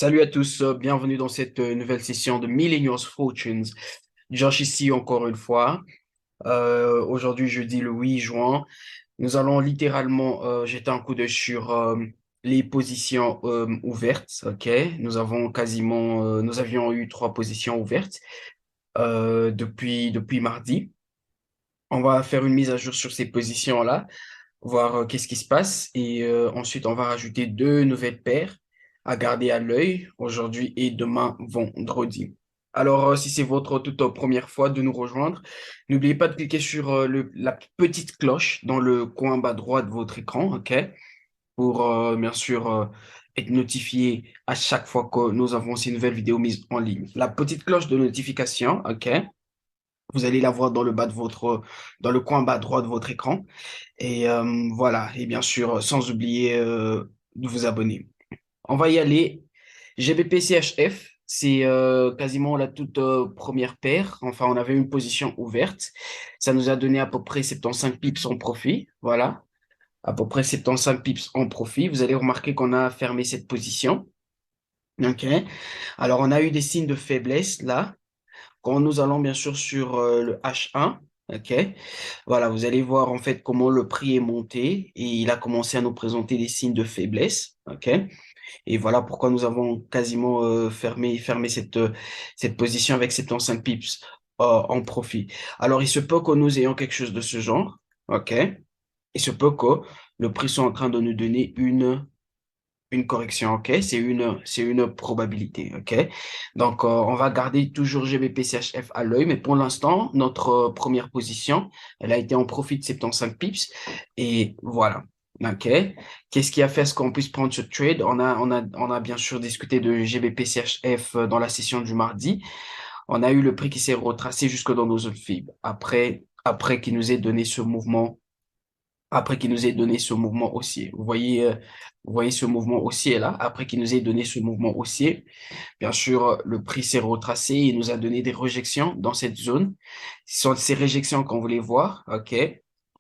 Salut à tous, bienvenue dans cette nouvelle session de Millennials Fortunes. Josh ici encore une fois. Aujourd'hui, jeudi le 8 juin, nous allons littéralement jeter un coup d'œil sur les positions ouvertes. Ok, nous avions eu trois positions ouvertes depuis mardi. On va faire une mise à jour sur ces positions-là, voir qu'est-ce qui se passe. Et ensuite, on va rajouter deux nouvelles paires à garder à l'œil aujourd'hui et demain, vendredi. Alors, si c'est votre toute première fois de nous rejoindre, n'oubliez pas de cliquer sur la petite cloche dans le coin bas droit de votre écran, OK? Pour bien sûr être notifié à chaque fois que nous avons ces nouvelles vidéos mises en ligne. La petite cloche de notification, OK? Vous allez la voir dans le coin bas droit de votre écran. Et voilà, et bien sûr, sans oublier de vous abonner. On va y aller. GBP-CHF, c'est quasiment la toute première paire. Enfin, on avait une position ouverte. Ça nous a donné à peu près 75 pips en profit. Voilà, à peu près 75 pips en profit. Vous allez remarquer qu'on a fermé cette position. OK. Alors, on a eu des signes de faiblesse là. Quand nous allons bien sûr sur le H1, OK. Voilà, vous allez voir en fait comment le prix est monté et il a commencé à nous présenter des signes de faiblesse. OK. Et voilà pourquoi nous avons quasiment fermé cette position avec 75 pips en profit. Alors, il se peut que nous ayons quelque chose de ce genre. OK. Il se peut que le prix soit en train de nous donner une correction, ok? C'est une probabilité, ok? Donc, on va garder toujours GBP-CHF à l'œil, mais pour l'instant, notre première position, elle a été en profit de 75 pips, et voilà, ok? Qu'est-ce qui a fait à ce qu'on puisse prendre ce trade? On a bien sûr discuté de GBP-CHF dans la session du mardi. On a eu le prix qui s'est retracé jusque dans nos zones fib. Après qu'il nous ait donné ce mouvement après qu'il nous ait donné ce mouvement haussier. Vous voyez ce mouvement haussier là, après qu'il nous ait donné ce mouvement haussier, bien sûr, le prix s'est retracé, il nous a donné des rejections dans cette zone. Ce sont ces réjections qu'on voulait voir, ok?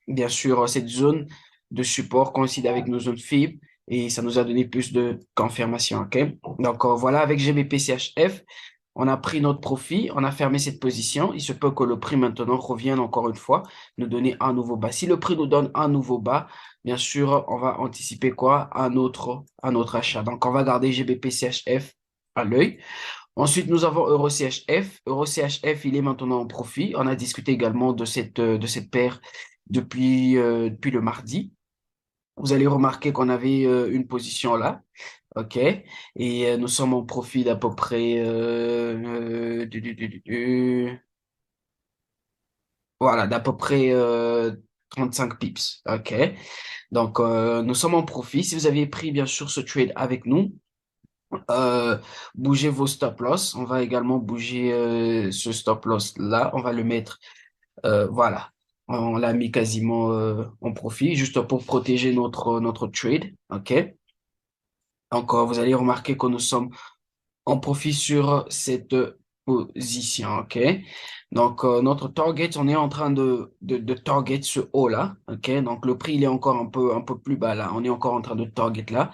Bien sûr, cette zone de support coïncide avec nos zones fib et ça nous a donné plus de confirmation, ok? Donc voilà, avec GBP-CHF, on a pris notre profit, on a fermé cette position. Il se peut que le prix maintenant revienne encore une fois, nous donner un nouveau bas. Si le prix nous donne un nouveau bas, bien sûr, on va anticiper quoi? Un autre achat. Donc, on va garder GBP-CHF à l'œil. Ensuite, nous avons Euro-CHF. Euro-CHF, il est maintenant en profit. On a discuté également de cette paire depuis le mardi. Vous allez remarquer qu'on avait une position là. OK. Et nous sommes en profit d'à peu près voilà, d'à peu près 35 pips. OK. Donc, nous sommes en profit. Si vous aviez pris, bien sûr, ce trade avec nous, euh, bougez vos stop loss. On va également bouger ce stop loss là. On va le mettre, voilà. On l'a mis quasiment en profit, juste pour protéger notre trade. OK. Donc, vous allez remarquer que nous sommes on profite sur cette position, OK? Donc, notre target, on est en train de target ce haut-là, OK? Donc, le prix, il est encore un peu plus bas là. On est encore en train de target là.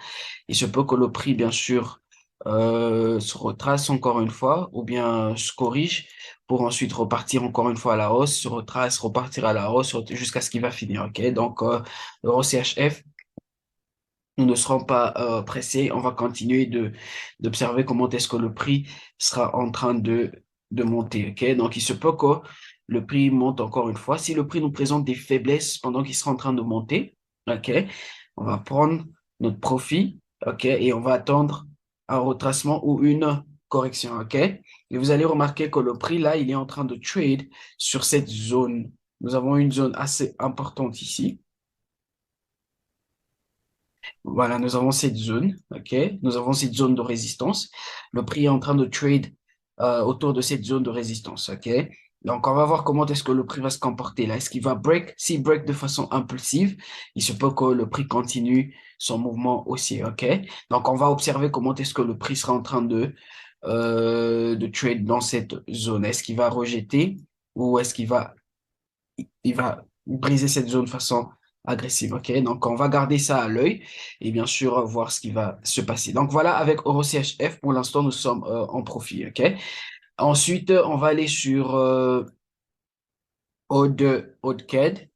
Il se peut que le prix, bien sûr, se retrace encore une fois ou bien se corrige pour ensuite repartir encore une fois à la hausse, se retrace, repartir à la hausse jusqu'à ce qu'il va finir, OK? Donc, euro CHF, nous ne serons pas pressés. On va continuer d'observer comment est-ce que le prix sera en train de monter. OK? Donc, il se peut que le prix monte encore une fois. Si le prix nous présente des faiblesses pendant qu'il sera en train de monter, OK? On va prendre notre profit, OK? Et on va attendre un retracement ou une correction. OK? Et vous allez remarquer que le prix, là, il est en train de trade sur cette zone. Nous avons une zone assez importante ici. Voilà, nous avons cette zone, OK? Nous avons cette zone de résistance. Le prix est en train de trade autour de cette zone de résistance, OK? Donc, on va voir comment est-ce que le prix va se comporter là. Est-ce qu'il va break? S'il break de façon impulsive, il se peut que le prix continue son mouvement haussier, OK? Donc, on va observer comment est-ce que le prix sera en train de trade dans cette zone. Est-ce qu'il va rejeter ou est-ce il va briser cette zone de façon agressive. OK? Donc, on va garder ça à l'œil et bien sûr, voir ce qui va se passer. Donc, voilà, avec EuroCHF, pour l'instant, nous sommes en profit. OK? Ensuite, on va aller sur ODCAD.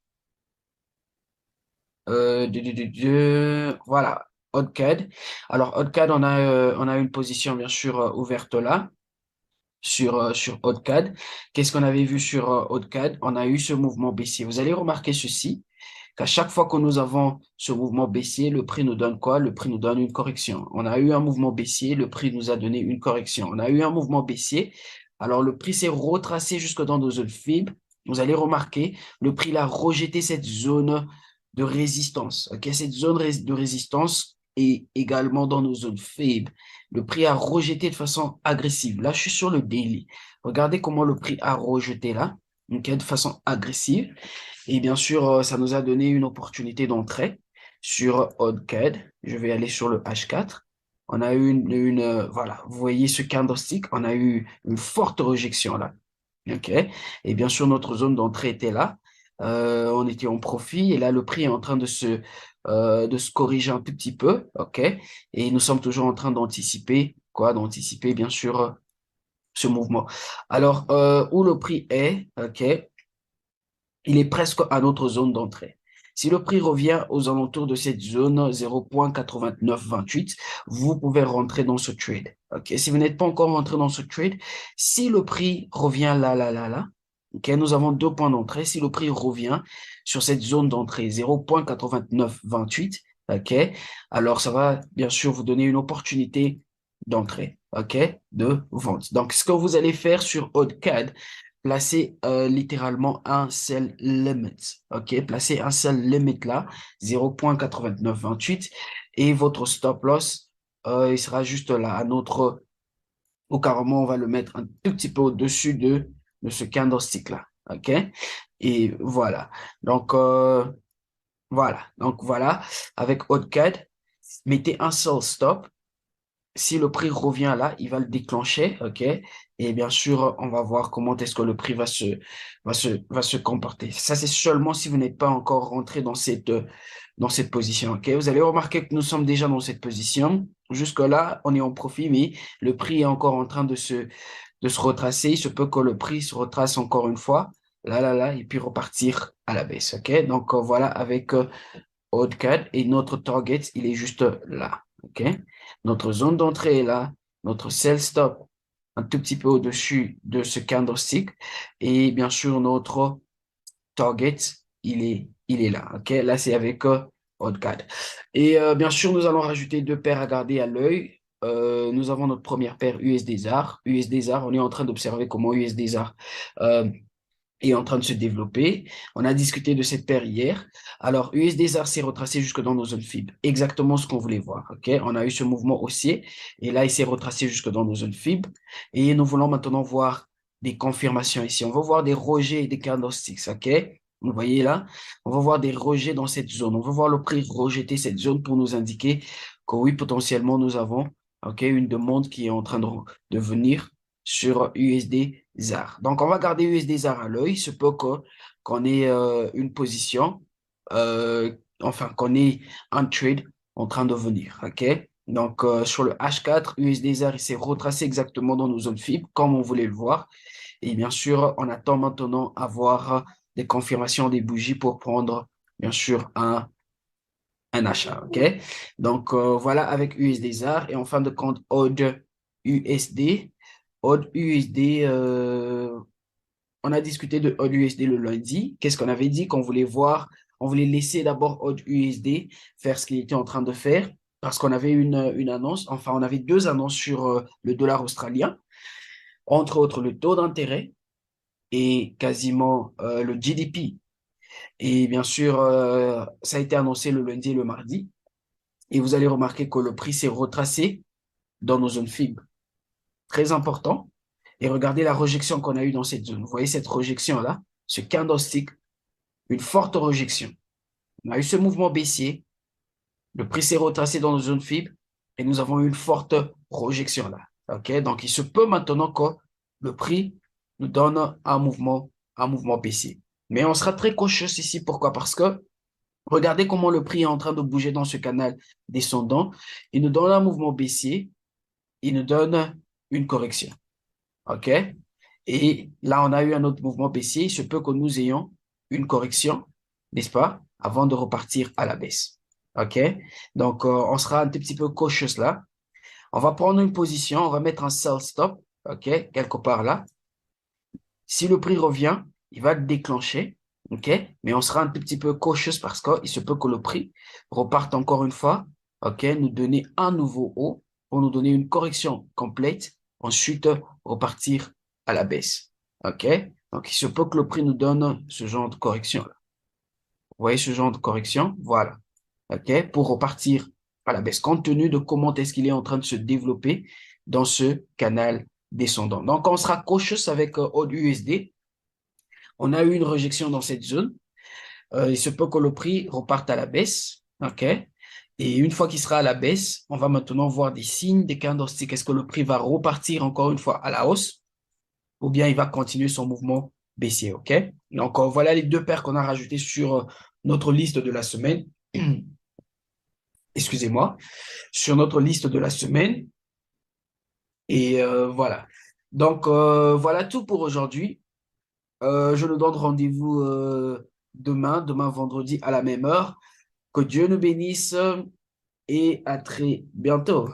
Voilà, ODCAD. Alors, ODCAD, on a une position, bien sûr, ouverte là, sur ODCAD. Qu'est-ce qu'on avait vu sur ODCAD? On a eu ce mouvement baissier. Vous allez remarquer ceci, qu'à chaque fois que nous avons ce mouvement baissier, le prix nous donne quoi? Le prix nous donne une correction. On a eu un mouvement baissier, le prix nous a donné une correction. On a eu un mouvement baissier, alors le prix s'est retracé jusque dans nos zones faibles. Vous allez remarquer, le prix a rejeté cette zone de résistance. Ok, cette zone de résistance est également dans nos zones faibles. Le prix a rejeté de façon agressive. Là, je suis sur le daily. Regardez comment le prix a rejeté là, ok, de façon agressive. Et bien sûr, ça nous a donné une opportunité d'entrée sur OddCAD. Je vais aller sur le H4. On a eu voilà, vous voyez ce candlestick, on a eu une forte rejection là. OK? Et bien sûr, notre zone d'entrée était là. On était en profit et là, le prix est en train de se corriger un tout petit peu. OK? Et nous sommes toujours en train d'anticiper, quoi? D'anticiper, bien sûr, ce mouvement. Alors, où le prix est, OK? Il est presque à notre zone d'entrée. Si le prix revient aux alentours de cette zone 0,8928, vous pouvez rentrer dans ce trade. Ok, si vous n'êtes pas encore rentré dans ce trade, si le prix revient là, ok, nous avons deux points d'entrée. Si le prix revient sur cette zone d'entrée 0,8928, ok, alors ça va bien sûr vous donner une opportunité d'entrée, ok, de vente. Donc, ce que vous allez faire sur OddCAD, placer littéralement un sell limit. OK? Placez un sell limit là, 0,8928 et votre stop loss, il sera juste là, à notre, ou carrément, on va le mettre un tout petit peu au-dessus de ce candlestick là. OK? Et voilà. Donc, voilà. Donc, voilà. Avec OddCAD, mettez un sell stop. Si le prix revient là, il va le déclencher, OK? Et bien sûr, on va voir comment est-ce que le prix va se comporter. Ça, c'est seulement si vous n'êtes pas encore rentré dans cette position, OK? Vous allez remarquer que nous sommes déjà dans cette position. Jusque-là, on est en profit, mais le prix est encore en train de se retracer. Il se peut que le prix se retrace encore une fois, et puis repartir à la baisse, OK? Donc, voilà, avec OddCAD et notre target, il est juste là. OK? Notre zone d'entrée est là, notre sell stop un tout petit peu au-dessus de ce candlestick et bien sûr notre target, il est là. OK? Là, c'est avec OddCAD. Et bien sûr, nous allons rajouter deux paires à garder à l'œil. Nous avons notre première paire USD-ZAR. USD-ZAR, on est en train d'observer comment USD-ZAR est en train de se développer. On a discuté de cette paire hier. Alors, USD-ZAR s'est retracé jusque dans nos zones FIB. Exactement ce qu'on voulait voir. OK? On a eu ce mouvement haussier et là, il s'est retracé jusque dans nos zones FIB. Et nous voulons maintenant voir des confirmations ici. On va voir des rejets et des candlesticks. OK? Vous voyez là, on va voir des rejets dans cette zone. On va voir le prix rejeter cette zone pour nous indiquer que oui, potentiellement, nous avons une demande qui est en train de venir sur USD ZAR. Donc, on va garder USD ZAR à l'œil. Il se peut qu'on ait une position, qu'on ait un trade en train de venir. OK? Donc, sur le H4, USD ZAR, il s'est retracé exactement dans nos zones FIB, comme on voulait le voir. Et bien sûr, on attend maintenant à voir des confirmations des bougies pour prendre, bien sûr, un achat. OK? Donc, voilà avec USD ZAR. Et en fin de compte, OD USD. Odd USD, on a discuté de Odd USD le lundi. Qu'est-ce qu'on avait dit? Qu'on voulait voir, on voulait laisser d'abord Odd USD faire ce qu'il était en train de faire parce qu'on avait une annonce, enfin, on avait deux annonces sur le dollar australien, entre autres le taux d'intérêt et quasiment le GDP. Et bien sûr, ça a été annoncé le lundi et le mardi. Et vous allez remarquer que le prix s'est retracé dans nos zones FIB. Très important. Et regardez la rejection qu'on a eue dans cette zone. Vous voyez cette rejection-là, ce candlestick, une forte rejection. On a eu ce mouvement baissier, le prix s'est retracé dans nos zones FIB et nous avons eu une forte rejection là. OK? Donc, il se peut maintenant que le prix nous donne un mouvement baissier. Mais on sera très cautious ici. Pourquoi? Parce que Regardez comment le prix est en train de bouger dans ce canal descendant. Il nous donne un mouvement baissier, il nous donne une correction. OK? Et là, on a eu un autre mouvement baissier. Il se peut que nous ayons une correction, n'est-ce pas, avant de repartir à la baisse. OK? Donc, on sera un tout petit peu cautious là. On va prendre une position, on va mettre un sell stop, OK, quelque part là. Si le prix revient, il va déclencher, OK, mais on sera un tout petit peu cautious parce qu'il se peut que le prix reparte encore une fois, OK, nous donner un nouveau haut pour nous donner une correction complète, ensuite repartir à la baisse, OK. Donc, il se peut que le prix nous donne ce genre de correction-là. Vous voyez ce genre de correction? Voilà. OK, pour repartir à la baisse, compte tenu de comment est-ce qu'il est en train de se développer dans ce canal descendant. Donc, on sera cautious avec AUD USD. On a eu une rejection dans cette zone. Il se peut que le prix reparte à la baisse. OK? Et une fois qu'il sera à la baisse, on va maintenant voir des signes, des candlesticks. Est-ce que le prix va repartir encore une fois à la hausse ou bien il va continuer son mouvement baissier? OK? Donc, voilà les deux paires qu'on a rajoutées sur notre liste de la semaine. Excusez-moi, sur notre liste de la semaine. Et voilà. Donc, voilà tout pour aujourd'hui. Je nous donne rendez-vous demain vendredi à la même heure. Que Dieu nous bénisse et à très bientôt.